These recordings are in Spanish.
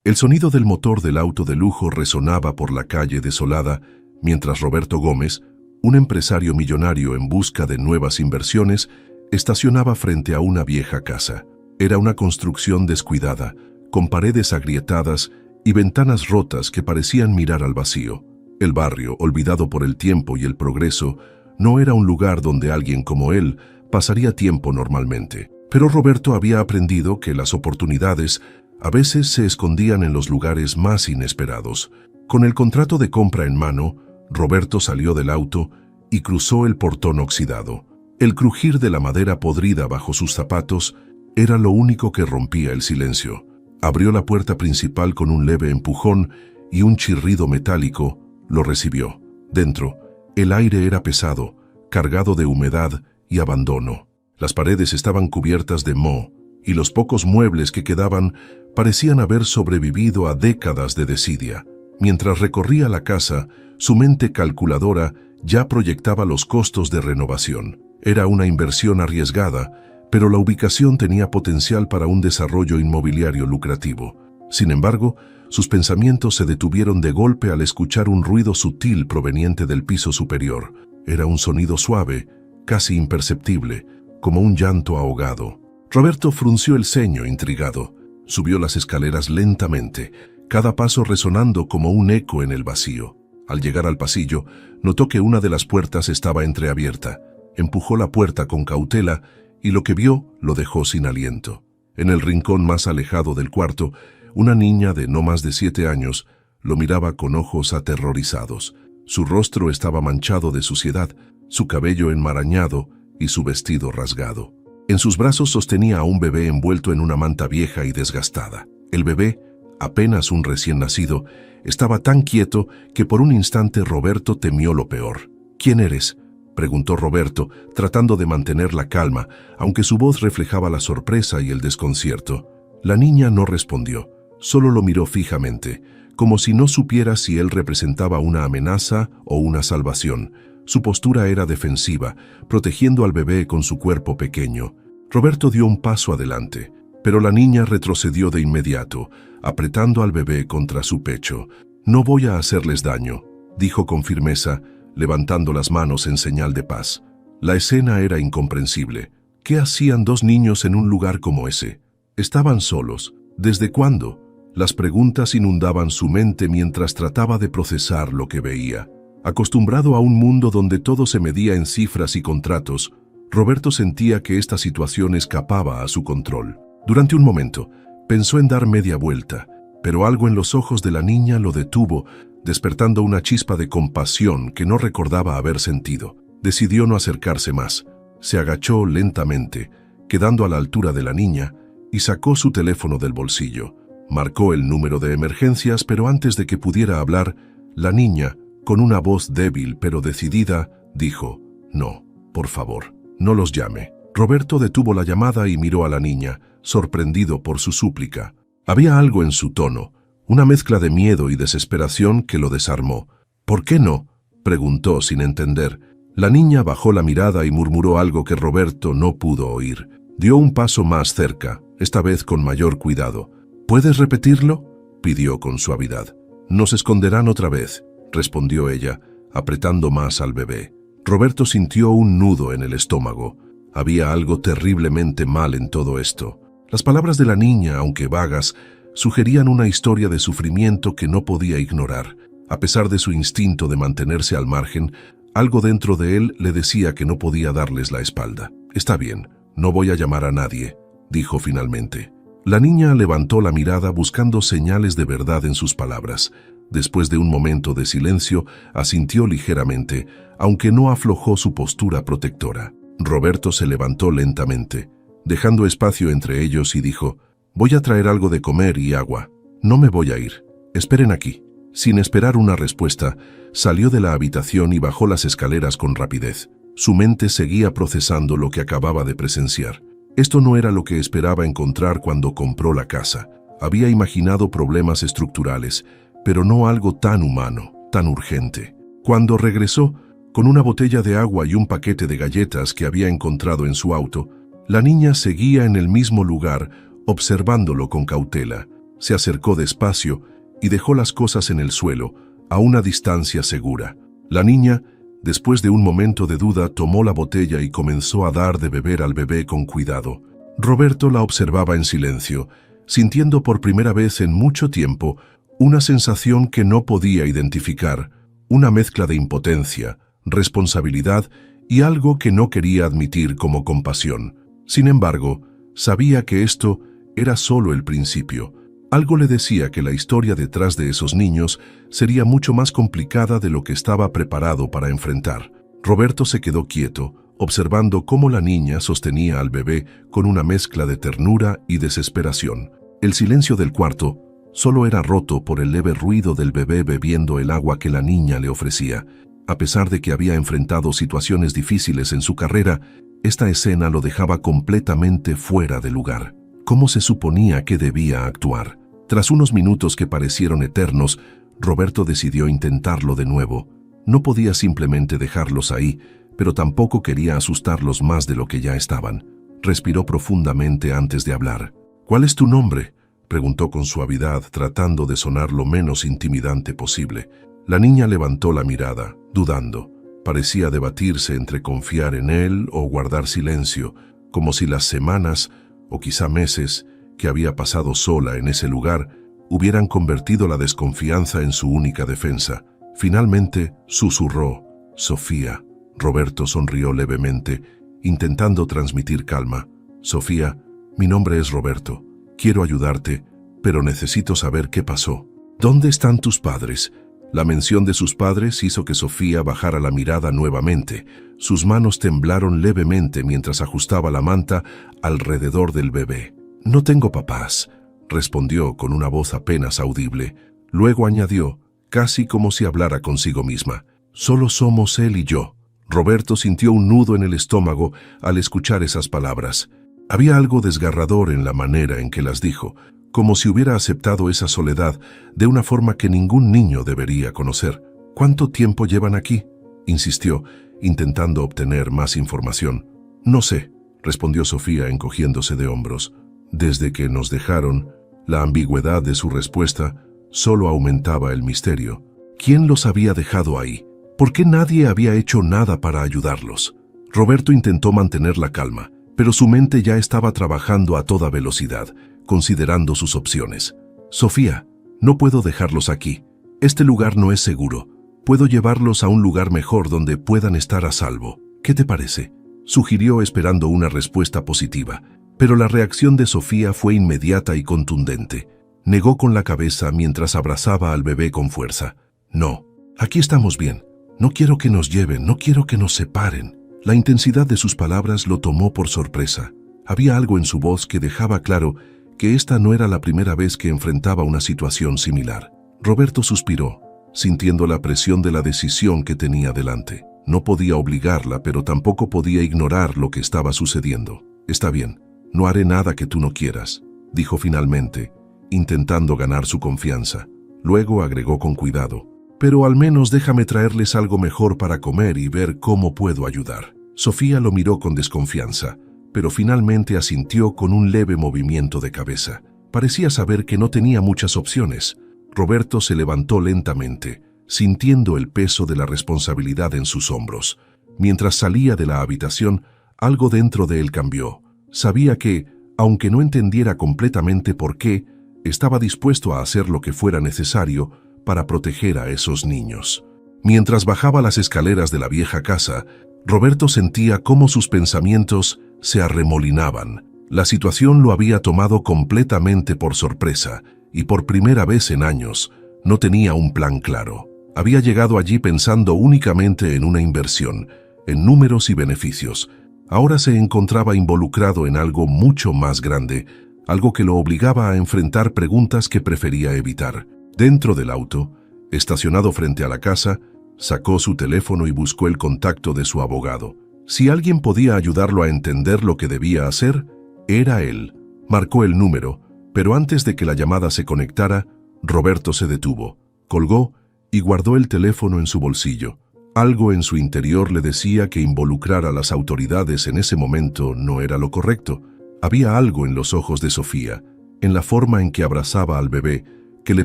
El sonido del motor del auto de lujo resonaba por la calle desolada, mientras Roberto Gómez, un empresario millonario en busca de nuevas inversiones, estacionaba frente a una vieja casa. Era una construcción descuidada, con paredes agrietadas y ventanas rotas que parecían mirar al vacío. El barrio, olvidado por el tiempo y el progreso, no era un lugar donde alguien como él pasaría tiempo normalmente. Pero Roberto había aprendido que las oportunidades a veces se escondían en los lugares más inesperados. Con el contrato de compra en mano, Roberto salió del auto y cruzó el portón oxidado. El crujir de la madera podrida bajo sus zapatos era lo único que rompía el silencio. Abrió la puerta principal con un leve empujón y un chirrido metálico lo recibió. Dentro, el aire era pesado, cargado de humedad y abandono. Las paredes estaban cubiertas de moho y los pocos muebles que quedaban parecían haber sobrevivido a décadas de desidia. Mientras recorría la casa, su mente calculadora ya proyectaba los costos de renovación. Era una inversión arriesgada, pero la ubicación tenía potencial para un desarrollo inmobiliario lucrativo. Sin embargo, sus pensamientos se detuvieron de golpe al escuchar un ruido sutil proveniente del piso superior. Era un sonido suave, casi imperceptible, como un llanto ahogado. Roberto frunció el ceño, intrigado. Subió las escaleras lentamente, cada paso resonando como un eco en el vacío. Al llegar al pasillo, notó que una de las puertas estaba entreabierta. Empujó la puerta con cautela y lo que vio lo dejó sin aliento. En el rincón más alejado del cuarto, una niña de no más de 7 años lo miraba con ojos aterrorizados. Su rostro estaba manchado de suciedad, su cabello enmarañado y su vestido rasgado. En sus brazos sostenía a un bebé envuelto en una manta vieja y desgastada. El bebé, apenas un recién nacido, estaba tan quieto que por un instante Roberto temió lo peor. «¿Quién eres?», preguntó Roberto, tratando de mantener la calma, aunque su voz reflejaba la sorpresa y el desconcierto. La niña no respondió, solo lo miró fijamente, como si no supiera si él representaba una amenaza o una salvación. Su postura era defensiva, protegiendo al bebé con su cuerpo pequeño. Roberto dio un paso adelante, pero la niña retrocedió de inmediato, apretando al bebé contra su pecho. «No voy a hacerles daño», dijo con firmeza, levantando las manos en señal de paz. La escena era incomprensible. ¿Qué hacían 2 niños en un lugar como ese? ¿Estaban solos? ¿Desde cuándo? Las preguntas inundaban su mente mientras trataba de procesar lo que veía. Acostumbrado a un mundo donde todo se medía en cifras y contratos, Roberto sentía que esta situación escapaba a su control. Durante un momento, pensó en dar media vuelta, pero algo en los ojos de la niña lo detuvo, despertando una chispa de compasión que no recordaba haber sentido. Decidió no acercarse más. Se agachó lentamente, quedando a la altura de la niña, y sacó su teléfono del bolsillo. Marcó el número de emergencias, pero antes de que pudiera hablar, la niña, con una voz débil pero decidida, dijo: «No, por favor, no los llame». Roberto detuvo la llamada y miró a la niña, sorprendido por su súplica. Había algo en su tono, una mezcla de miedo y desesperación que lo desarmó. «¿Por qué no?», preguntó sin entender. La niña bajó la mirada y murmuró algo que Roberto no pudo oír. Dio un paso más cerca, esta vez con mayor cuidado. «¿Puedes repetirlo?», pidió con suavidad. «Nos esconderán otra vez», respondió ella, apretando más al bebé. Roberto sintió un nudo en el estómago. Había algo terriblemente mal en todo esto. Las palabras de la niña, aunque vagas, sugerían una historia de sufrimiento que no podía ignorar. A pesar de su instinto de mantenerse al margen, algo dentro de él le decía que no podía darles la espalda. «Está bien, no voy a llamar a nadie», dijo finalmente. La niña levantó la mirada buscando señales de verdad en sus palabras. Después de un momento de silencio, asintió ligeramente, aunque no aflojó su postura protectora. Roberto se levantó lentamente, dejando espacio entre ellos, y dijo: «Voy a traer algo de comer y agua. No me voy a ir. Esperen aquí». Sin esperar una respuesta, salió de la habitación y bajó las escaleras con rapidez. Su mente seguía procesando lo que acababa de presenciar. Esto no era lo que esperaba encontrar cuando compró la casa. Había imaginado problemas estructurales, pero no algo tan humano, tan urgente. Cuando regresó, con una botella de agua y un paquete de galletas que había encontrado en su auto, la niña seguía en el mismo lugar, observándolo con cautela. Se acercó despacio y dejó las cosas en el suelo, a una distancia segura. La niña, después de un momento de duda, tomó la botella y comenzó a dar de beber al bebé con cuidado. Roberto la observaba en silencio, sintiendo por primera vez en mucho tiempo una sensación que no podía identificar, una mezcla de impotencia, responsabilidad y algo que no quería admitir como compasión. Sin embargo, sabía que esto era solo el principio. Algo le decía que la historia detrás de esos niños sería mucho más complicada de lo que estaba preparado para enfrentar. Roberto se quedó quieto, observando cómo la niña sostenía al bebé con una mezcla de ternura y desesperación. El silencio del cuarto solo era roto por el leve ruido del bebé bebiendo el agua que la niña le ofrecía. A pesar de que había enfrentado situaciones difíciles en su carrera, esta escena lo dejaba completamente fuera de lugar. ¿Cómo se suponía que debía actuar? Tras unos minutos que parecieron eternos, Roberto decidió intentarlo de nuevo. No podía simplemente dejarlos ahí, pero tampoco quería asustarlos más de lo que ya estaban. Respiró profundamente antes de hablar. «¿Cuál es tu nombre?», preguntó con suavidad, tratando de sonar lo menos intimidante posible. La niña levantó la mirada, dudando. Parecía debatirse entre confiar en él o guardar silencio, como si las semanas, o quizá meses, que había pasado sola en ese lugar, hubieran convertido la desconfianza en su única defensa. Finalmente, susurró: «Sofía». Roberto sonrió levemente, intentando transmitir calma. «Sofía, mi nombre es Roberto. Quiero ayudarte, pero necesito saber qué pasó. ¿Dónde están tus padres?». La mención de sus padres hizo que Sofía bajara la mirada nuevamente. Sus manos temblaron levemente mientras ajustaba la manta alrededor del bebé. «No tengo papás», respondió con una voz apenas audible. Luego añadió, casi como si hablara consigo misma: «Solo somos él y yo». Roberto sintió un nudo en el estómago al escuchar esas palabras. Había algo desgarrador en la manera en que las dijo, como si hubiera aceptado esa soledad de una forma que ningún niño debería conocer. «¿Cuánto tiempo llevan aquí?», insistió, intentando obtener más información. «No sé», respondió Sofía encogiéndose de hombros. Desde que nos dejaron, la ambigüedad de su respuesta solo aumentaba el misterio. ¿Quién los había dejado ahí? ¿Por qué nadie había hecho nada para ayudarlos? Roberto intentó mantener la calma, pero su mente ya estaba trabajando a toda velocidad, considerando sus opciones. «Sofía, no puedo dejarlos aquí. Este lugar no es seguro. Puedo llevarlos a un lugar mejor donde puedan estar a salvo. ¿Qué te parece?», sugirió esperando una respuesta positiva. Pero la reacción de Sofía fue inmediata y contundente. Negó con la cabeza mientras abrazaba al bebé con fuerza. «No, aquí estamos bien. No quiero que nos lleven, no quiero que nos separen». La intensidad de sus palabras lo tomó por sorpresa. Había algo en su voz que dejaba claro que esta no era la primera vez que enfrentaba una situación similar. Roberto suspiró, sintiendo la presión de la decisión que tenía delante. No podía obligarla, pero tampoco podía ignorar lo que estaba sucediendo. «Está bien, no haré nada que tú no quieras», dijo finalmente, intentando ganar su confianza. Luego agregó con cuidado: «Pero al menos déjame traerles algo mejor para comer y ver cómo puedo ayudar». Sofía lo miró con desconfianza, pero finalmente asintió con un leve movimiento de cabeza. Parecía saber que no tenía muchas opciones. Roberto se levantó lentamente, sintiendo el peso de la responsabilidad en sus hombros. Mientras salía de la habitación, algo dentro de él cambió. Sabía que, aunque no entendiera completamente por qué, estaba dispuesto a hacer lo que fuera necesario para proteger a esos niños. Mientras bajaba las escaleras de la vieja casa, Roberto sentía cómo sus pensamientos se arremolinaban. La situación lo había tomado completamente por sorpresa, y por primera vez en años, no tenía un plan claro. Había llegado allí pensando únicamente en una inversión, en números y beneficios. Ahora se encontraba involucrado en algo mucho más grande, algo que lo obligaba a enfrentar preguntas que prefería evitar. Dentro del auto, estacionado frente a la casa, sacó su teléfono y buscó el contacto de su abogado. Si alguien podía ayudarlo a entender lo que debía hacer, era él. Marcó el número, pero antes de que la llamada se conectara, Roberto se detuvo, colgó y guardó el teléfono en su bolsillo. Algo en su interior le decía que involucrar a las autoridades en ese momento no era lo correcto. Había algo en los ojos de Sofía, en la forma en que abrazaba al bebé, que le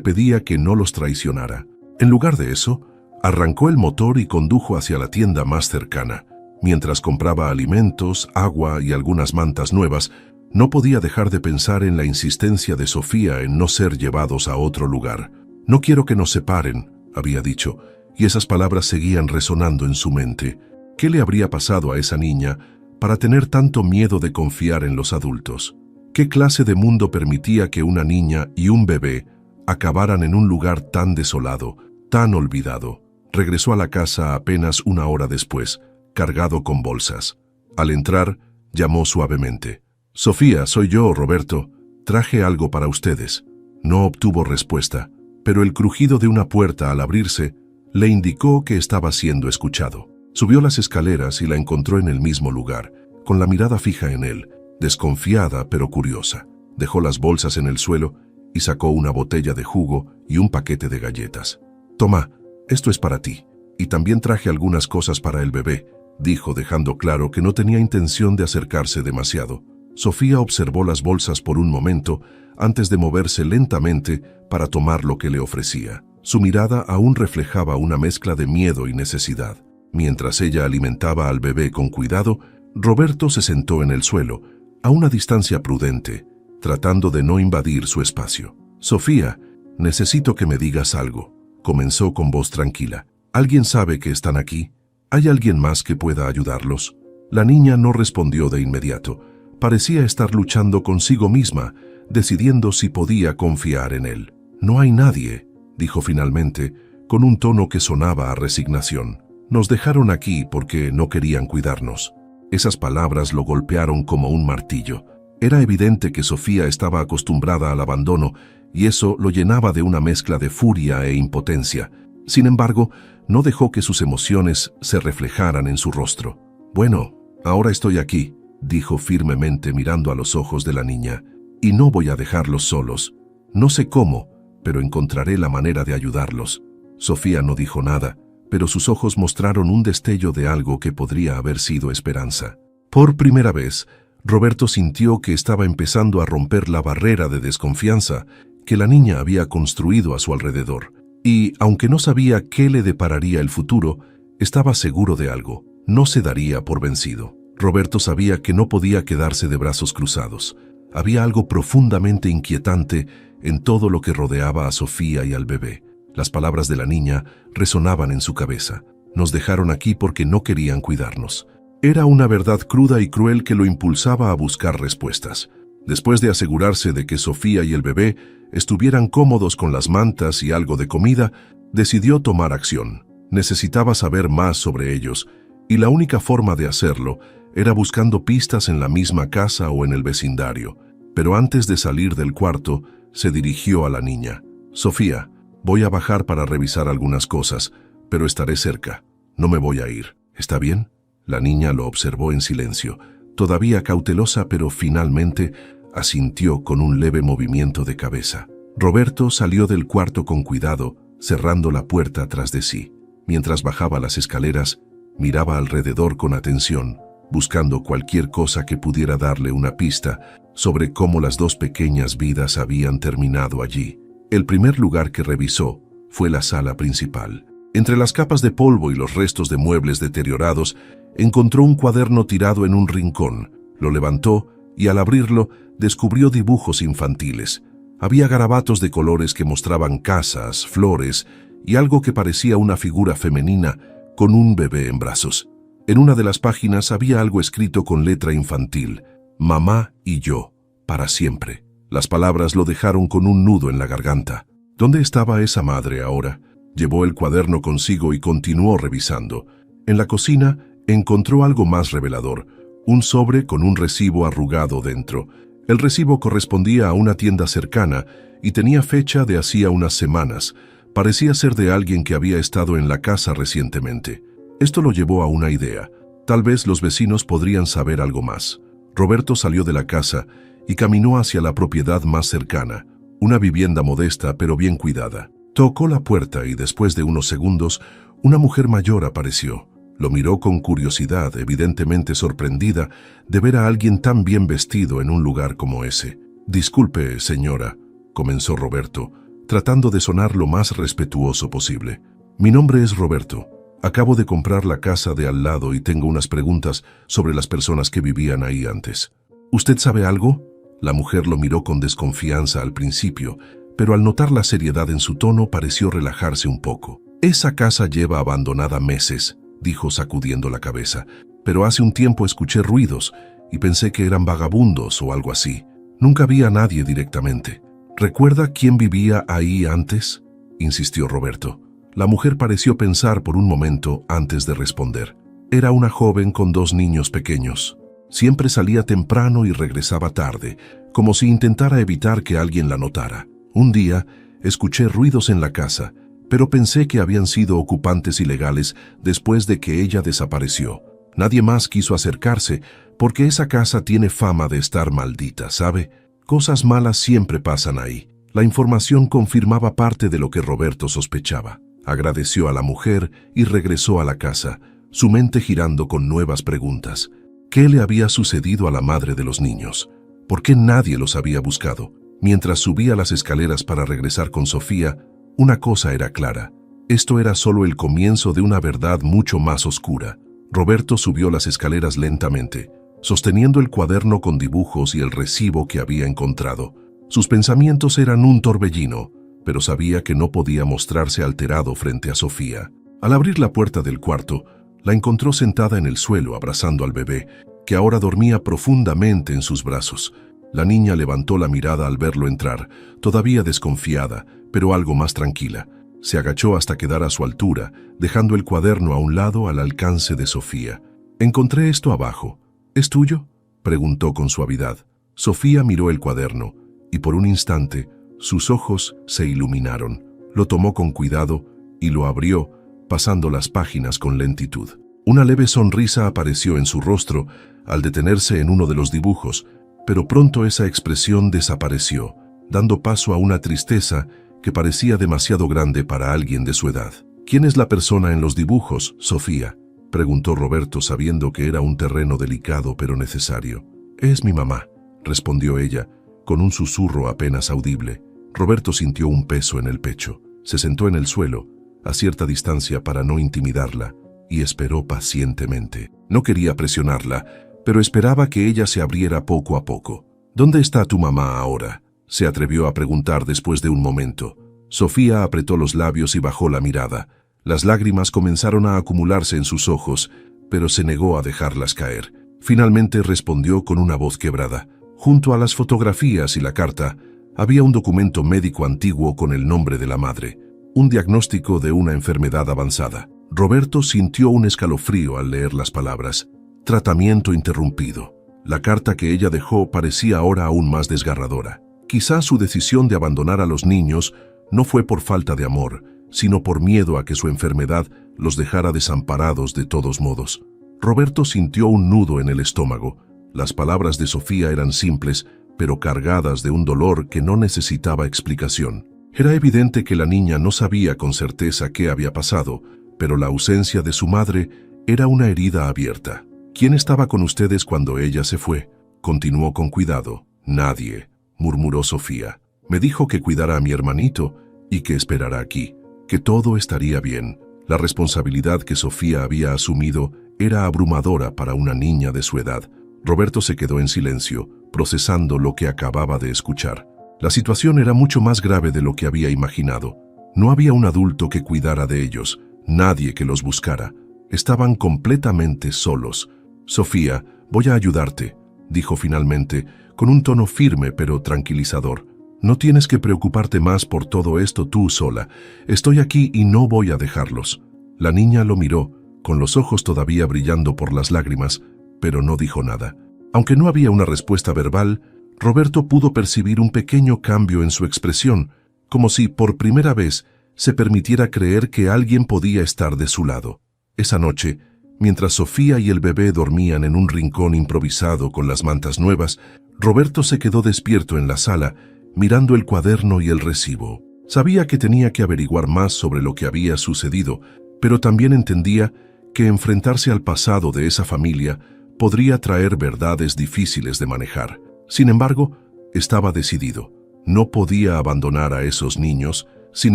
pedía que no los traicionara. En lugar de eso, arrancó el motor y condujo hacia la tienda más cercana. Mientras compraba alimentos, agua y algunas mantas nuevas, no podía dejar de pensar en la insistencia de Sofía en no ser llevados a otro lugar. «No quiero que nos separen», había dicho, y esas palabras seguían resonando en su mente. ¿Qué le habría pasado a esa niña para tener tanto miedo de confiar en los adultos? ¿Qué clase de mundo permitía que una niña y un bebé acabaran en un lugar tan desolado, tan olvidado? Regresó a la casa apenas una hora después, cargado con bolsas. Al entrar, llamó suavemente. «Sofía, soy yo, Roberto. Traje algo para ustedes». No obtuvo respuesta, pero el crujido de una puerta al abrirse le indicó que estaba siendo escuchado. Subió las escaleras y la encontró en el mismo lugar, con la mirada fija en él, desconfiada pero curiosa. Dejó las bolsas en el suelo y sacó una botella de jugo y un paquete de galletas. «Toma, esto es para ti. Y también traje algunas cosas para el bebé», dijo, dejando claro que no tenía intención de acercarse demasiado. Sofía observó las bolsas por un momento antes de moverse lentamente para tomar lo que le ofrecía. Su mirada aún reflejaba una mezcla de miedo y necesidad. Mientras ella alimentaba al bebé con cuidado, Roberto se sentó en el suelo, a una distancia prudente, tratando de no invadir su espacio. «Sofía, necesito que me digas algo», comenzó con voz tranquila. «¿Alguien sabe que están aquí? ¿Hay alguien más que pueda ayudarlos?» La niña no respondió de inmediato. Parecía estar luchando consigo misma, decidiendo si podía confiar en él. «No hay nadie», dijo finalmente, con un tono que sonaba a resignación. «Nos dejaron aquí porque no querían cuidarnos». Esas palabras lo golpearon como un martillo. Era evidente que Sofía estaba acostumbrada al abandono, y eso lo llenaba de una mezcla de furia e impotencia. Sin embargo, no dejó que sus emociones se reflejaran en su rostro. «Bueno, ahora estoy aquí», dijo firmemente mirando a los ojos de la niña, «y no voy a dejarlos solos. No sé cómo, pero encontraré la manera de ayudarlos». Sofía no dijo nada, pero sus ojos mostraron un destello de algo que podría haber sido esperanza. Por primera vez, Roberto sintió que estaba empezando a romper la barrera de desconfianza que la niña había construido a su alrededor. Y, aunque no sabía qué le depararía el futuro, estaba seguro de algo: no se daría por vencido. Roberto sabía que no podía quedarse de brazos cruzados. Había algo profundamente inquietante en todo lo que rodeaba a Sofía y al bebé. Las palabras de la niña resonaban en su cabeza. «Nos dejaron aquí porque no querían cuidarnos». Era una verdad cruda y cruel que lo impulsaba a buscar respuestas. Después de asegurarse de que Sofía y el bebé estuvieran cómodos con las mantas y algo de comida, decidió tomar acción. Necesitaba saber más sobre ellos, y la única forma de hacerlo era buscando pistas en la misma casa o en el vecindario. Pero antes de salir del cuarto, se dirigió a la niña. «Sofía, voy a bajar para revisar algunas cosas, pero estaré cerca. No me voy a ir. ¿Está bien?» La niña lo observó en silencio, todavía cautelosa, pero finalmente asintió con un leve movimiento de cabeza. Roberto salió del cuarto con cuidado, cerrando la puerta tras de sí. Mientras bajaba las escaleras, miraba alrededor con atención, buscando cualquier cosa que pudiera darle una pista sobre cómo las dos pequeñas vidas habían terminado allí. El primer lugar que revisó fue la sala principal. Entre las capas de polvo y los restos de muebles deteriorados, encontró un cuaderno tirado en un rincón. Lo levantó y al abrirlo descubrió dibujos infantiles. Había garabatos de colores que mostraban casas, flores y algo que parecía una figura femenina con un bebé en brazos. En una de las páginas había algo escrito con letra infantil: «Mamá y yo, para siempre». Las palabras lo dejaron con un nudo en la garganta. ¿Dónde estaba esa madre ahora? Llevó el cuaderno consigo y continuó revisando. En la cocina encontró algo más revelador: un sobre con un recibo arrugado dentro. El recibo correspondía a una tienda cercana y tenía fecha de hacía unas semanas. Parecía ser de alguien que había estado en la casa recientemente. Esto lo llevó a una idea. Tal vez los vecinos podrían saber algo más. Roberto salió de la casa y caminó hacia la propiedad más cercana, una vivienda modesta pero bien cuidada. Tocó la puerta y después de unos segundos, una mujer mayor apareció. Lo miró con curiosidad, evidentemente sorprendida de ver a alguien tan bien vestido en un lugar como ese. Disculpe, señora, comenzó Roberto, tratando de sonar lo más respetuoso posible. Mi nombre es Roberto. Acabo de comprar la casa de al lado y tengo unas preguntas sobre las personas que vivían ahí antes. ¿Usted sabe algo? La mujer lo miró con desconfianza al principio, pero al notar la seriedad en su tono pareció relajarse un poco. Esa casa lleva abandonada meses, dijo sacudiendo la cabeza, pero hace un tiempo escuché ruidos y pensé que eran vagabundos o algo así. Nunca vi a nadie directamente. ¿Recuerda quién vivía ahí antes?, insistió Roberto. La mujer pareció pensar por un momento antes de responder. Era una joven con 2 niños pequeños. Siempre salía temprano y regresaba tarde, como si intentara evitar que alguien la notara. Un día, escuché ruidos en la casa, pero pensé que habían sido ocupantes ilegales después de que ella desapareció. Nadie más quiso acercarse porque esa casa tiene fama de estar maldita, ¿sabe? Cosas malas siempre pasan ahí. La información confirmaba parte de lo que Roberto sospechaba. Agradeció a la mujer y regresó a la casa, su mente girando con nuevas preguntas. ¿Qué le había sucedido a la madre de los niños? ¿Por qué nadie los había buscado? Mientras subía las escaleras para regresar con Sofía, una cosa era clara. Esto era solo el comienzo de una verdad mucho más oscura. Roberto subió las escaleras lentamente, sosteniendo el cuaderno con dibujos y el recibo que había encontrado. Sus pensamientos eran un torbellino, pero sabía que no podía mostrarse alterado frente a Sofía. Al abrir la puerta del cuarto, la encontró sentada en el suelo abrazando al bebé, que ahora dormía profundamente en sus brazos. La niña levantó la mirada al verlo entrar, todavía desconfiada, pero algo más tranquila. Se agachó hasta quedar a su altura, dejando el cuaderno a un lado al alcance de Sofía. «Encontré esto abajo. ¿Es tuyo?», preguntó con suavidad. Sofía miró el cuaderno, y por un instante, sus ojos se iluminaron. Lo tomó con cuidado y lo abrió, pasando las páginas con lentitud. Una leve sonrisa apareció en su rostro al detenerse en uno de los dibujos, pero pronto esa expresión desapareció, dando paso a una tristeza que parecía demasiado grande para alguien de su edad. «¿Quién es la persona en los dibujos, Sofía?», preguntó Roberto, sabiendo que era un terreno delicado pero necesario. «Es mi mamá», respondió ella, con un susurro apenas audible. Roberto sintió un peso en el pecho. Se sentó en el suelo, a cierta distancia para no intimidarla, y esperó pacientemente. No quería presionarla, pero esperaba que ella se abriera poco a poco. «¿Dónde está tu mamá ahora?», se atrevió a preguntar después de un momento. Sofía apretó los labios y bajó la mirada. Las lágrimas comenzaron a acumularse en sus ojos, pero se negó a dejarlas caer. Finalmente respondió con una voz quebrada. Junto a las fotografías y la carta, había un documento médico antiguo con el nombre de la madre, un diagnóstico de una enfermedad avanzada. Roberto sintió un escalofrío al leer las palabras. Tratamiento interrumpido. La carta que ella dejó parecía ahora aún más desgarradora. Quizás su decisión de abandonar a los niños no fue por falta de amor, sino por miedo a que su enfermedad los dejara desamparados de todos modos. Roberto sintió un nudo en el estómago. Las palabras de Sofía eran simples, pero cargadas de un dolor que no necesitaba explicación. Era evidente que la niña no sabía con certeza qué había pasado, pero la ausencia de su madre era una herida abierta. «¿Quién estaba con ustedes cuando ella se fue?», continuó con cuidado. «Nadie», murmuró Sofía. «Me dijo que cuidara a mi hermanito y que esperara aquí, que todo estaría bien». La responsabilidad que Sofía había asumido era abrumadora para una niña de su edad. Roberto se quedó en silencio, procesando lo que acababa de escuchar. La situación era mucho más grave de lo que había imaginado. No había un adulto que cuidara de ellos, nadie que los buscara. Estaban completamente solos. «Sofía, voy a ayudarte», dijo finalmente, con un tono firme pero tranquilizador. «No tienes que preocuparte más por todo esto tú sola. Estoy aquí y no voy a dejarlos». La niña lo miró, con los ojos todavía brillando por las lágrimas, pero no dijo nada. Aunque no había una respuesta verbal, Roberto pudo percibir un pequeño cambio en su expresión, como si por primera vez se permitiera creer que alguien podía estar de su lado. Esa noche, mientras Sofía y el bebé dormían en un rincón improvisado con las mantas nuevas, Roberto se quedó despierto en la sala, mirando el cuaderno y el recibo. Sabía que tenía que averiguar más sobre lo que había sucedido, pero también entendía que enfrentarse al pasado de esa familia podría traer verdades difíciles de manejar. Sin embargo, Estaba decidido. No podía abandonar a esos niños sin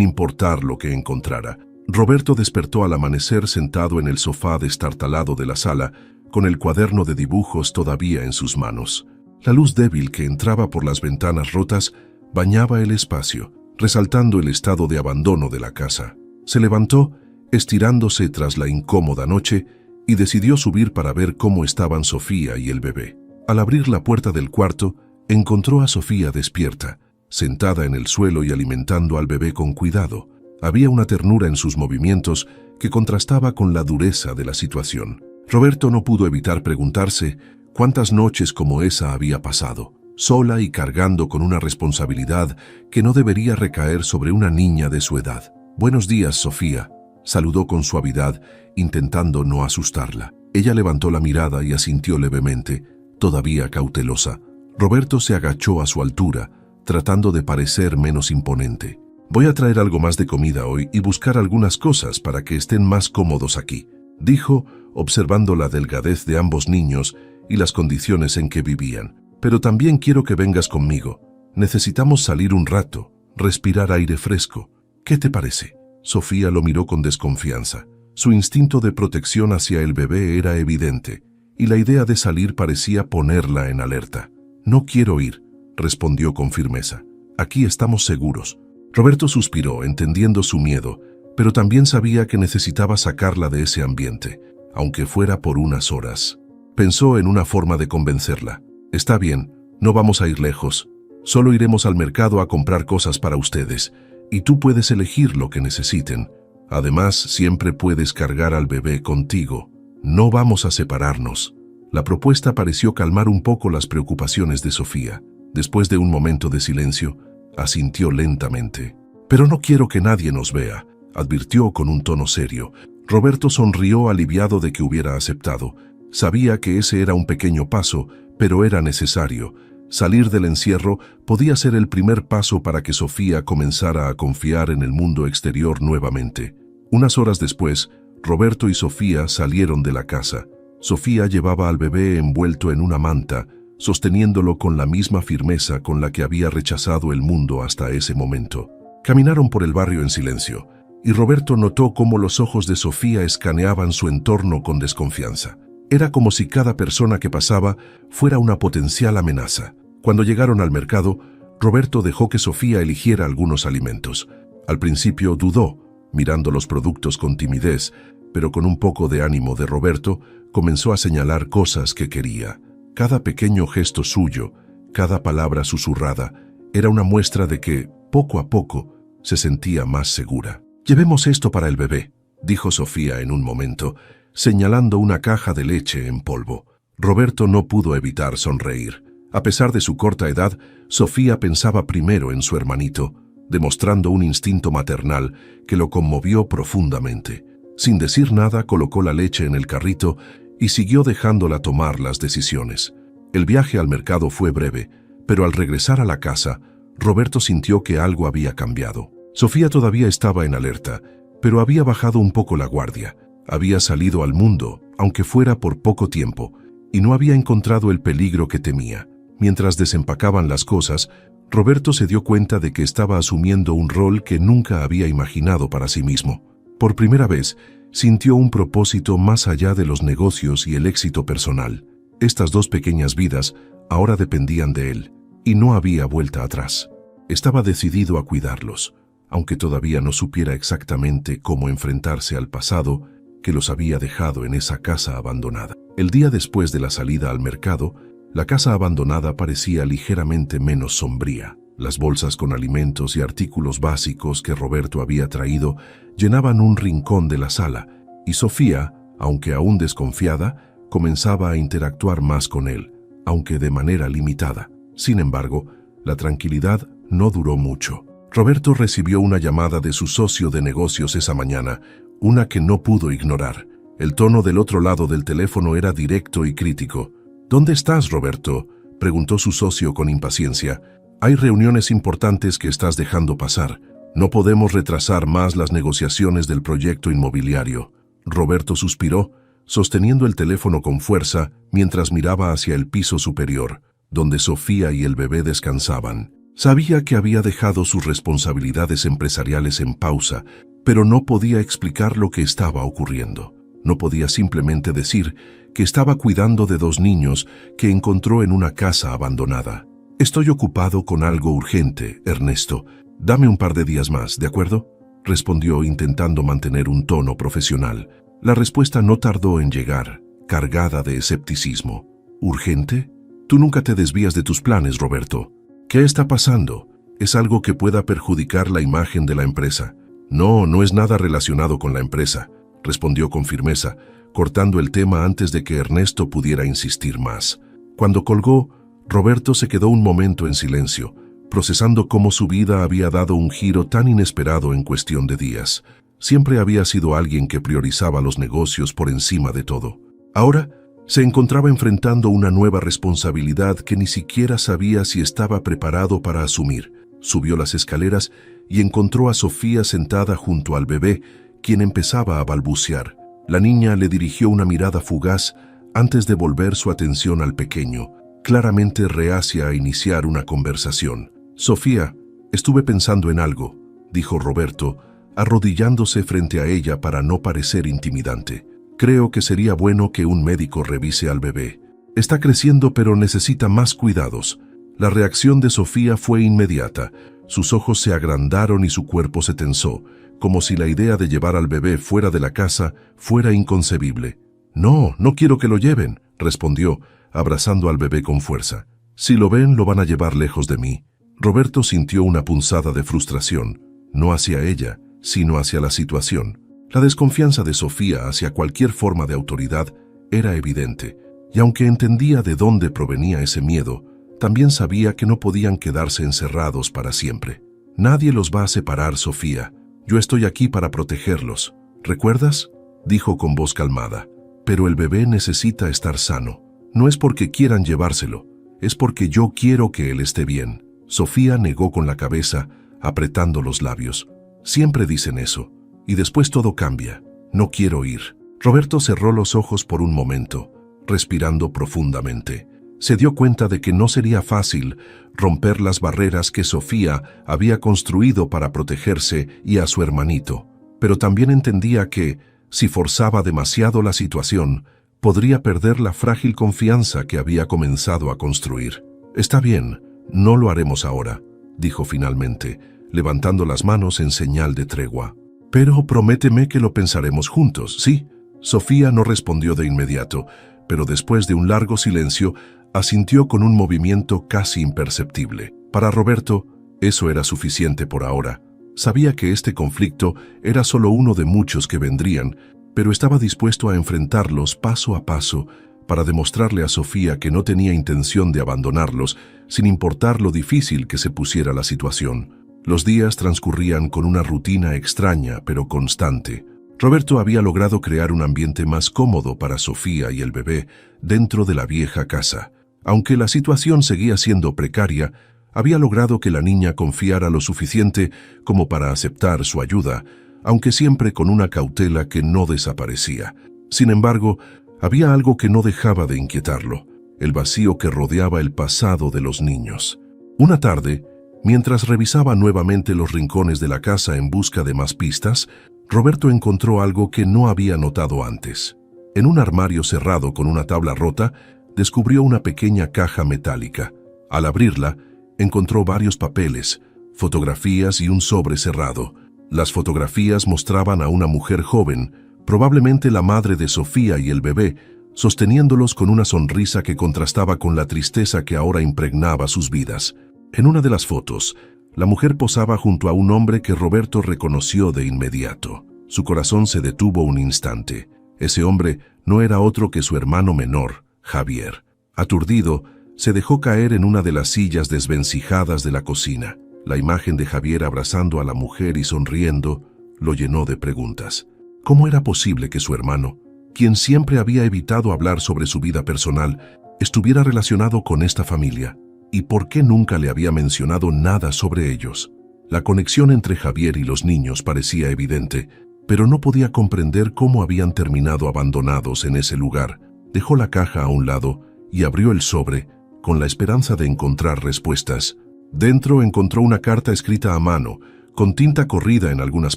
importar lo que encontrara. Roberto despertó al amanecer sentado en el sofá destartalado de la sala, con el cuaderno de dibujos todavía en sus manos. La luz débil que entraba por las ventanas rotas bañaba el espacio, resaltando el estado de abandono de la casa. Se levantó, estirándose tras la incómoda noche, y decidió subir para ver cómo estaban Sofía y el bebé. Al abrir la puerta del cuarto, encontró a Sofía despierta, sentada en el suelo y alimentando al bebé con cuidado. Había una ternura en sus movimientos que contrastaba con la dureza de la situación. Roberto no pudo evitar preguntarse cuántas noches como esa había pasado, sola y cargando con una responsabilidad que no debería recaer sobre una niña de su edad. «Buenos días, Sofía», saludó con suavidad, intentando no asustarla. Ella levantó la mirada y asintió levemente, todavía cautelosa. Roberto se agachó a su altura, tratando de parecer menos imponente. «Voy a traer algo más de comida hoy y buscar algunas cosas para que estén más cómodos aquí», dijo, observando la delgadez de ambos niños y las condiciones en que vivían. «Pero también quiero que vengas conmigo. Necesitamos salir un rato, respirar aire fresco. ¿Qué te parece?». Sofía lo miró con desconfianza. Su instinto de protección hacia el bebé era evidente, y la idea de salir parecía ponerla en alerta. «No quiero ir», respondió con firmeza. «Aquí estamos seguros». Roberto suspiró, entendiendo su miedo, pero también sabía que necesitaba sacarla de ese ambiente, aunque fuera por unas horas. Pensó en una forma de convencerla. «Está bien, no vamos a ir lejos. Solo iremos al mercado a comprar cosas para ustedes, y tú puedes elegir lo que necesiten. Además, siempre puedes cargar al bebé contigo. No vamos a separarnos». La propuesta pareció calmar un poco las preocupaciones de Sofía. Después de un momento de silencio, asintió lentamente. «Pero no quiero que nadie nos vea», advirtió con un tono serio. Roberto sonrió aliviado de que hubiera aceptado. Sabía que ese era un pequeño paso, pero era necesario. Salir del encierro podía ser el primer paso para que Sofía comenzara a confiar en el mundo exterior nuevamente. Unas horas después, Roberto y Sofía salieron de la casa. Sofía llevaba al bebé envuelto en una manta, sosteniéndolo con la misma firmeza con la que había rechazado el mundo hasta ese momento. Caminaron por el barrio en silencio, y Roberto notó cómo los ojos de Sofía escaneaban su entorno con desconfianza. Era como si cada persona que pasaba fuera una potencial amenaza. Cuando llegaron al mercado, Roberto dejó que Sofía eligiera algunos alimentos. Al principio dudó, mirando los productos con timidez, pero con un poco de ánimo de Roberto, comenzó a señalar cosas que quería. Cada pequeño gesto suyo, cada palabra susurrada, era una muestra de que, poco a poco, se sentía más segura. «Llevemos esto para el bebé», dijo Sofía en un momento, señalando una caja de leche en polvo. Roberto no pudo evitar sonreír. A pesar de su corta edad, Sofía pensaba primero en su hermanito, demostrando un instinto maternal que lo conmovió profundamente. Sin decir nada, colocó la leche en el carrito y siguió dejándola tomar las decisiones. El viaje al mercado fue breve, pero al regresar a la casa, Roberto sintió que algo había cambiado. Sofía todavía estaba en alerta, pero había bajado un poco la guardia. Había salido al mundo, aunque fuera por poco tiempo, y no había encontrado el peligro que temía. Mientras desempacaban las cosas, Roberto se dio cuenta de que estaba asumiendo un rol que nunca había imaginado para sí mismo. Por primera vez, sintió un propósito más allá de los negocios y el éxito personal. Estas dos pequeñas vidas ahora dependían de él, y no había vuelta atrás. Estaba decidido a cuidarlos, aunque todavía no supiera exactamente cómo enfrentarse al pasado que los había dejado en esa casa abandonada. El día después de la salida al mercado, la casa abandonada parecía ligeramente menos sombría. Las bolsas con alimentos y artículos básicos que Roberto había traído llenaban un rincón de la sala, y Sofía, aunque aún desconfiada, comenzaba a interactuar más con él, aunque de manera limitada. Sin embargo, la tranquilidad no duró mucho. Roberto recibió una llamada de su socio de negocios esa mañana, una que no pudo ignorar. El tono del otro lado del teléfono era directo y crítico. «¿Dónde estás, Roberto?», preguntó su socio con impaciencia. «Hay reuniones importantes que estás dejando pasar. No podemos retrasar más las negociaciones del proyecto inmobiliario». Roberto suspiró, sosteniendo el teléfono con fuerza mientras miraba hacia el piso superior. donde Sofía y el bebé descansaban. Sabía que había dejado sus responsabilidades empresariales en pausa, pero no podía explicar lo que estaba ocurriendo. No podía simplemente decir que estaba cuidando de 2 niños que encontró en una casa abandonada. «Estoy ocupado con algo urgente, Ernesto. Dame un par de días más, ¿de acuerdo?», respondió intentando mantener un tono profesional. La respuesta no tardó en llegar, cargada de escepticismo. «¿Urgente? Tú nunca te desvías de tus planes, Roberto. ¿Qué está pasando? ¿Es algo que pueda perjudicar la imagen de la empresa?». «No, no es nada relacionado con la empresa», respondió con firmeza, cortando el tema antes de que Ernesto pudiera insistir más. Cuando colgó, Roberto se quedó un momento en silencio, procesando cómo su vida había dado un giro tan inesperado en cuestión de días. Siempre había sido alguien que priorizaba los negocios por encima de todo. Ahora se encontraba enfrentando una nueva responsabilidad que ni siquiera sabía si estaba preparado para asumir. Subió las escaleras y encontró a Sofía sentada junto al bebé, quien empezaba a balbucear. La niña le dirigió una mirada fugaz antes de volver su atención al pequeño, claramente reacia a iniciar una conversación. «Sofía, estuve pensando en algo», dijo Roberto, arrodillándose frente a ella para no parecer intimidante. «Creo que sería bueno que un médico revise al bebé. Está creciendo, pero necesita más cuidados». La reacción de Sofía fue inmediata. Sus ojos se agrandaron y su cuerpo se tensó, como si la idea de llevar al bebé fuera de la casa fuera inconcebible. «No, no quiero que lo lleven», respondió, abrazando al bebé con fuerza. «Si lo ven, lo van a llevar lejos de mí». Roberto sintió una punzada de frustración, no hacia ella, sino hacia la situación. La desconfianza de Sofía hacia cualquier forma de autoridad era evidente, y aunque entendía de dónde provenía ese miedo, también sabía que no podían quedarse encerrados para siempre. «Nadie los va a separar, Sofía. Yo estoy aquí para protegerlos. ¿Recuerdas?», dijo con voz calmada. «Pero el bebé necesita estar sano. No es porque quieran llevárselo, es porque yo quiero que él esté bien». Sofía negó con la cabeza, apretando los labios. «Siempre dicen eso, y después todo cambia. No quiero ir». Roberto cerró los ojos por un momento, respirando profundamente. Se dio cuenta de que no sería fácil romper las barreras que Sofía había construido para protegerse y a su hermanito, pero también entendía que, si forzaba demasiado la situación, podría perder la frágil confianza que había comenzado a construir. «Está bien, no lo haremos ahora», dijo finalmente, levantando las manos en señal de tregua. «Pero prométeme que lo pensaremos juntos, ¿sí?». Sofía no respondió de inmediato, pero después de un largo silencio, asintió con un movimiento casi imperceptible. Para Roberto, eso era suficiente por ahora. Sabía que este conflicto era solo uno de muchos que vendrían, pero estaba dispuesto a enfrentarlos paso a paso para demostrarle a Sofía que no tenía intención de abandonarlos, sin importar lo difícil que se pusiera la situación. Los días transcurrían con una rutina extraña pero constante. Roberto había logrado crear un ambiente más cómodo para Sofía y el bebé dentro de la vieja casa. Aunque la situación seguía siendo precaria, había logrado que la niña confiara lo suficiente como para aceptar su ayuda, aunque siempre con una cautela que no desaparecía. Sin embargo, había algo que no dejaba de inquietarlo, el vacío que rodeaba el pasado de los niños. Una tarde, mientras revisaba nuevamente los rincones de la casa en busca de más pistas, Roberto encontró algo que no había notado antes. En un armario cerrado con una tabla rota, descubrió una pequeña caja metálica. Al abrirla, encontró varios papeles, fotografías y un sobre cerrado. Las fotografías mostraban a una mujer joven, probablemente la madre de Sofía y el bebé, sosteniéndolos con una sonrisa que contrastaba con la tristeza que ahora impregnaba sus vidas. En una de las fotos, la mujer posaba junto a un hombre que Roberto reconoció de inmediato. Su corazón se detuvo un instante. Ese hombre no era otro que su hermano menor, Javier. Aturdido, se dejó caer en una de las sillas desvencijadas de la cocina. La imagen de Javier abrazando a la mujer y sonriendo lo llenó de preguntas. ¿Cómo era posible que su hermano, quien siempre había evitado hablar sobre su vida personal, estuviera relacionado con esta familia? ¿Y por qué nunca le había mencionado nada sobre ellos? La conexión entre Javier y los niños parecía evidente, pero no podía comprender cómo habían terminado abandonados en ese lugar. Dejó la caja a un lado y abrió el sobre, con la esperanza de encontrar respuestas. Dentro encontró una carta escrita a mano, con tinta corrida en algunas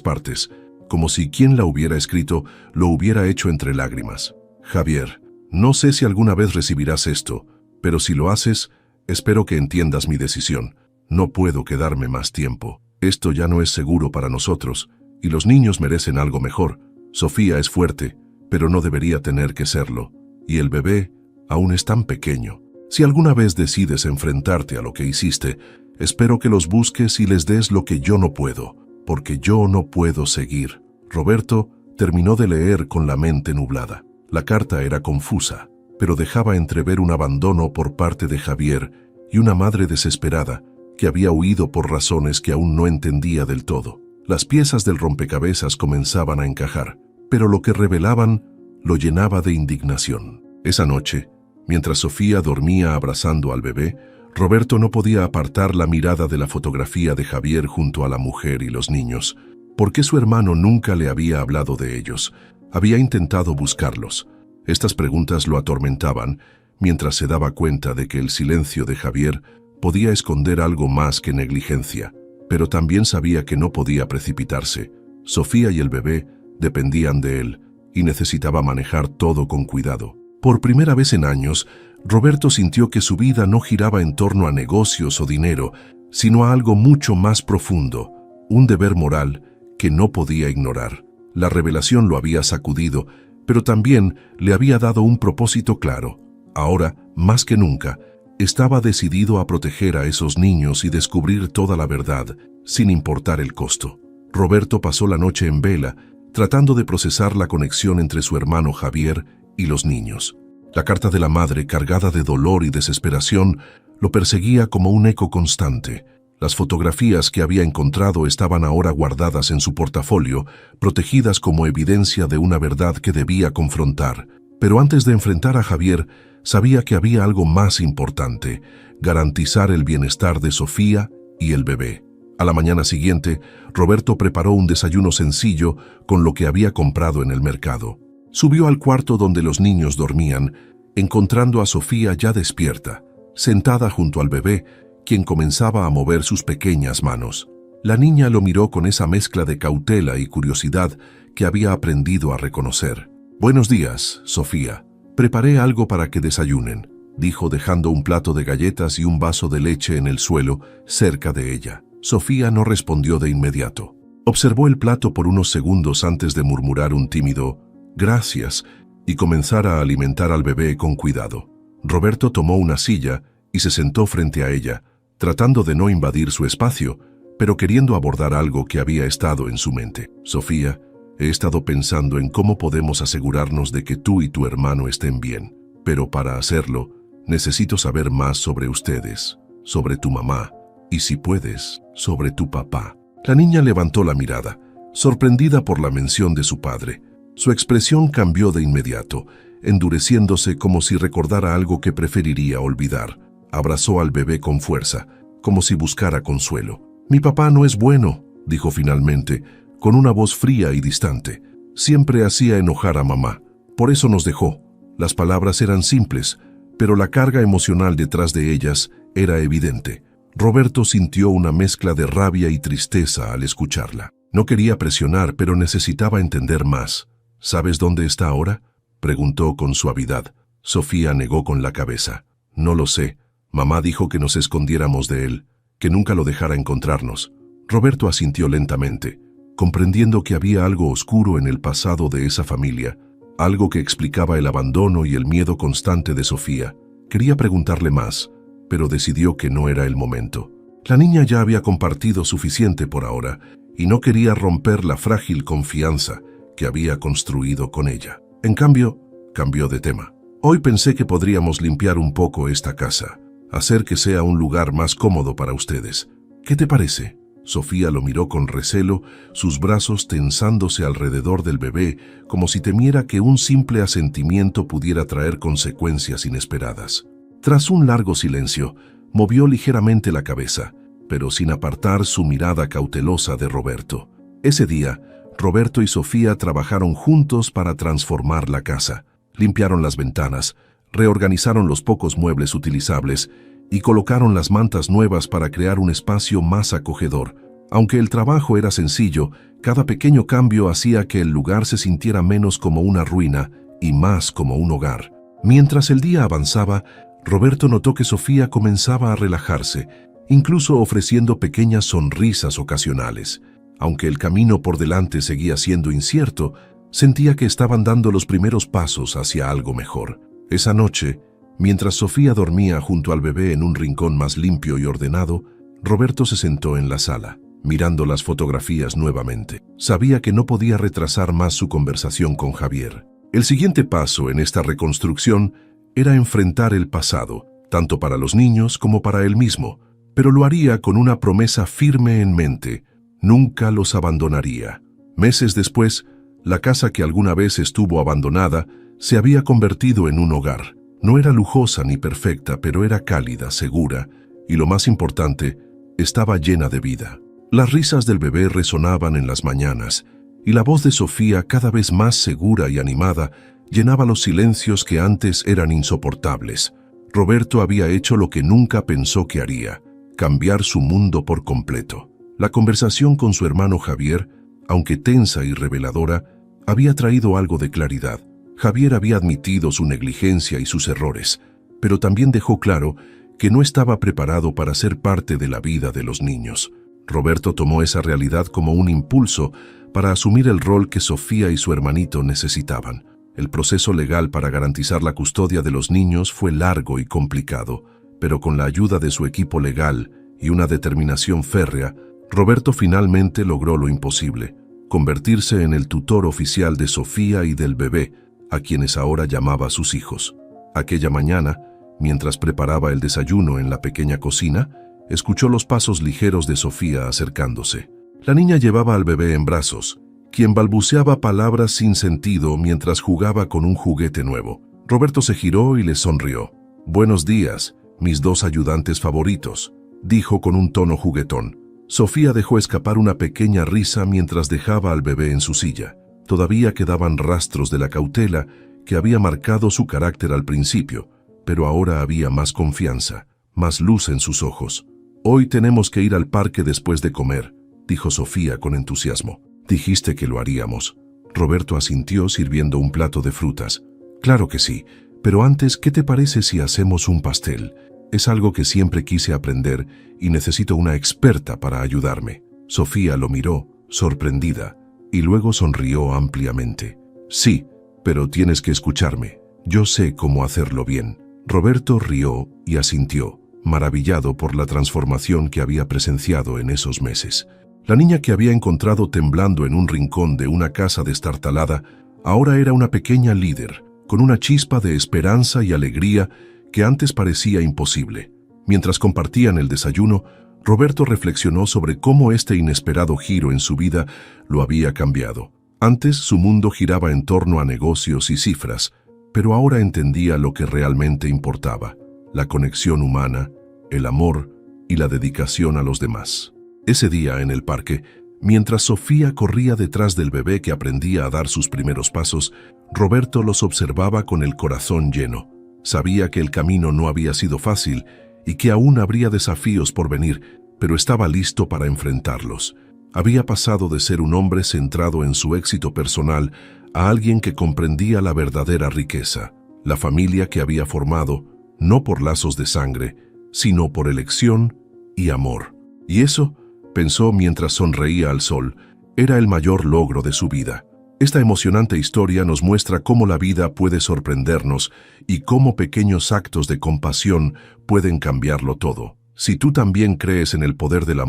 partes, como si quien la hubiera escrito lo hubiera hecho entre lágrimas. Javier, no sé si alguna vez recibirás esto, pero si lo haces, espero que entiendas mi decisión. No puedo quedarme más tiempo. Esto ya no es seguro para nosotros, y los niños merecen algo mejor. Sofía es fuerte, pero no debería tener que serlo, y el bebé aún es tan pequeño. Si alguna vez decides enfrentarte a lo que hiciste, espero que los busques y les des lo que yo no puedo, porque yo no puedo seguir. Roberto terminó de leer con la mente nublada. La carta era confusa, pero dejaba entrever un abandono por parte de Javier y una madre desesperada que había huido por razones que aún no entendía del todo. Las piezas del rompecabezas comenzaban a encajar, pero lo que revelaban lo llenaba de indignación. Esa noche, mientras Sofía dormía abrazando al bebé, Roberto no podía apartar la mirada de la fotografía de Javier junto a la mujer y los niños. ¿Por qué su hermano nunca le había hablado de ellos? Había intentado buscarlos. Estas preguntas lo atormentaban, mientras se daba cuenta de que el silencio de Javier podía esconder algo más que negligencia, pero también sabía que no podía precipitarse. Sofía y el bebé dependían de él y necesitaba manejar todo con cuidado. Por primera vez en años, Roberto sintió que su vida no giraba en torno a negocios o dinero, sino a algo mucho más profundo, un deber moral que no podía ignorar. La revelación lo había sacudido, pero también le había dado un propósito claro. Ahora, más que nunca, estaba decidido a proteger a esos niños y descubrir toda la verdad, sin importar el costo. Roberto pasó la noche en vela, tratando de procesar la conexión entre su hermano Javier y los niños. La carta de la madre, cargada de dolor y desesperación, lo perseguía como un eco constante. Las fotografías que había encontrado estaban ahora guardadas en su portafolio, protegidas como evidencia de una verdad que debía confrontar. Pero antes de enfrentar a Javier, sabía que había algo más importante: garantizar el bienestar de Sofía y el bebé. A la mañana siguiente, Roberto preparó un desayuno sencillo con lo que había comprado en el mercado. Subió al cuarto donde los niños dormían, encontrando a Sofía ya despierta, sentada junto al bebé, quien comenzaba a mover sus pequeñas manos. La niña lo miró con esa mezcla de cautela y curiosidad que había aprendido a reconocer. «Buenos días, Sofía. Preparé algo para que desayunen», dijo dejando un plato de galletas y un vaso de leche en el suelo cerca de ella. Sofía no respondió de inmediato. Observó el plato por unos segundos antes de murmurar un tímido «gracias» y comenzar a alimentar al bebé con cuidado. Roberto tomó una silla y se sentó frente a ella, tratando de no invadir su espacio, pero queriendo abordar algo que había estado en su mente. «Sofía, he estado pensando en cómo podemos asegurarnos de que tú y tu hermano estén bien, pero para hacerlo, necesito saber más sobre ustedes, sobre tu mamá, y si puedes, sobre tu papá». La niña levantó la mirada, sorprendida por la mención de su padre. Su expresión cambió de inmediato, endureciéndose como si recordara algo que preferiría olvidar. Abrazó al bebé con fuerza, como si buscara consuelo. «Mi papá no es bueno», dijo finalmente, con una voz fría y distante. «Siempre hacía enojar a mamá. Por eso nos dejó». Las palabras eran simples, pero la carga emocional detrás de ellas era evidente. Roberto sintió una mezcla de rabia y tristeza al escucharla. No quería presionar, pero necesitaba entender más. «¿Sabes dónde está ahora?», preguntó con suavidad. Sofía negó con la cabeza. «No lo sé. Mamá dijo que nos escondiéramos de él, que nunca lo dejara encontrarnos». Roberto asintió lentamente, comprendiendo que había algo oscuro en el pasado de esa familia, algo que explicaba el abandono y el miedo constante de Sofía. Quería preguntarle más, pero decidió que no era el momento. La niña ya había compartido suficiente por ahora y no quería romper la frágil confianza que había construido con ella. En cambio, cambió de tema. «Hoy pensé que podríamos limpiar un poco esta casa, hacer que sea un lugar más cómodo para ustedes. ¿Qué te parece?». Sofía lo miró con recelo, sus brazos tensándose alrededor del bebé, como si temiera que un simple asentimiento pudiera traer consecuencias inesperadas. Tras un largo silencio, movió ligeramente la cabeza, pero sin apartar su mirada cautelosa de Roberto. Ese día, Roberto y Sofía trabajaron juntos para transformar la casa. Limpiaron las ventanas, reorganizaron los pocos muebles utilizables y colocaron las mantas nuevas para crear un espacio más acogedor. Aunque el trabajo era sencillo, cada pequeño cambio hacía que el lugar se sintiera menos como una ruina y más como un hogar. Mientras el día avanzaba, Roberto notó que Sofía comenzaba a relajarse, incluso ofreciendo pequeñas sonrisas ocasionales. Aunque el camino por delante seguía siendo incierto, sentía que estaban dando los primeros pasos hacia algo mejor. Esa noche, mientras Sofía dormía junto al bebé en un rincón más limpio y ordenado, Roberto se sentó en la sala, mirando las fotografías nuevamente. Sabía que no podía retrasar más su conversación con Javier. El siguiente paso en esta reconstrucción era enfrentar el pasado, tanto para los niños como para él mismo, pero lo haría con una promesa firme en mente: nunca los abandonaría. Meses después, la casa que alguna vez estuvo abandonada se había convertido en un hogar. No era lujosa ni perfecta, pero era cálida, segura y, lo más importante, estaba llena de vida. Las risas del bebé resonaban en las mañanas y la voz de Sofía, cada vez más segura y animada, llenaba los silencios que antes eran insoportables. Roberto había hecho lo que nunca pensó que haría: cambiar su mundo por completo. La conversación con su hermano Javier, aunque tensa y reveladora, había traído algo de claridad. Javier había admitido su negligencia y sus errores, pero también dejó claro que no estaba preparado para ser parte de la vida de los niños. Roberto tomó esa realidad como un impulso para asumir el rol que Sofía y su hermanito necesitaban. El proceso legal para garantizar la custodia de los niños fue largo y complicado, pero con la ayuda de su equipo legal y una determinación férrea, Roberto finalmente logró lo imposible: convertirse en el tutor oficial de Sofía y del bebé, a quienes ahora llamaba sus hijos. Aquella mañana, mientras preparaba el desayuno en la pequeña cocina, escuchó los pasos ligeros de Sofía acercándose. La niña llevaba al bebé en brazos, quien balbuceaba palabras sin sentido mientras jugaba con un juguete nuevo. Roberto se giró y le sonrió. «Buenos días, mis dos ayudantes favoritos», dijo con un tono juguetón. Sofía dejó escapar una pequeña risa mientras dejaba al bebé en su silla. Todavía quedaban rastros de la cautela que había marcado su carácter al principio, pero ahora había más confianza, más luz en sus ojos. «Hoy tenemos que ir al parque después de comer», dijo Sofía con entusiasmo. «Dijiste que lo haríamos». Roberto asintió sirviendo un plato de frutas. «Claro que sí, pero antes, ¿qué te parece si hacemos un pastel? Es algo que siempre quise aprender y necesito una experta para ayudarme». Sofía lo miró, sorprendida, y luego sonrió ampliamente. «Sí, pero tienes que escucharme. Yo sé cómo hacerlo bien». Roberto rió y asintió, maravillado por la transformación que había presenciado en esos meses. La niña que había encontrado temblando en un rincón de una casa destartalada ahora era una pequeña líder, con una chispa de esperanza y alegría que antes parecía imposible. Mientras compartían el desayuno, Roberto reflexionó sobre cómo este inesperado giro en su vida lo había cambiado. Antes su mundo giraba en torno a negocios y cifras, pero ahora entendía lo que realmente importaba: la conexión humana, el amor y la dedicación a los demás. Ese día en el parque, mientras Sofía corría detrás del bebé que aprendía a dar sus primeros pasos, Roberto los observaba con el corazón lleno. Sabía que el camino no había sido fácil y que aún habría desafíos por venir, pero estaba listo para enfrentarlos. Había pasado de ser un hombre centrado en su éxito personal a alguien que comprendía la verdadera riqueza, la familia que había formado, no por lazos de sangre, sino por elección y amor. Y eso, pensó mientras sonreía al sol, era el mayor logro de su vida. Esta emocionante historia nos muestra cómo la vida puede sorprendernos y cómo pequeños actos de compasión pueden cambiarlo todo. Si tú también crees en el poder del amor,